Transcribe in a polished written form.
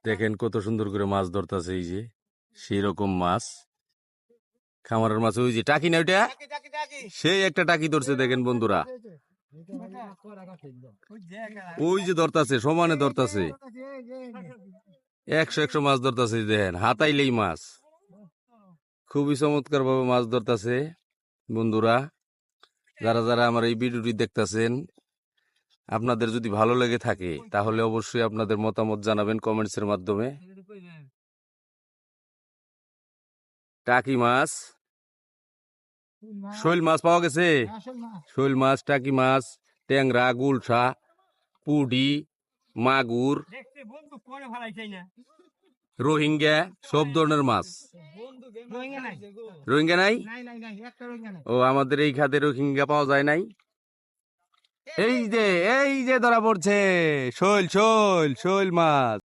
দেখেন কত সুন্দর করে মাছ ধরতেছে, এই যে সেই রকম মাছ, খামারের মাছ। ওই যে টাকি না ওইটা, সেই একটা টাকি ধরছে দেখেন বন্ধুরা, ওই যে ধরতাছে, সমানে ধরতাছে, 100 মাছ ধরতাছে। দেখেন হাতাইলেই মাছ, খুবই চমৎকার ভাবে মাছ ধরতাছে বন্ধুরা। যারা যারা আমার এই ভিডিওটি দেখতেছেন, আপনাদের যদি ভালো লেগে থাকে তাহলে অবশ্যই আপনাদের মতামত জানাবেন কমেন্টসের মাধ্যমে। টাকি মাছ, শৈল মাছ পাওয়া গেছে, শৈল মাছ, টাকি মাছ, ট্যাংরা, গুলশা, পুডি, মাগুর, রোহিঙ্গা, সব ধরনের মাছ। রোহিঙ্গা নাই? ও, আমাদের এই খাতে রোহিঙ্গা পাওয়া যায় নাই। এই যে ধরা পড়ছে শৈল, শৈল, শৈল মাছ।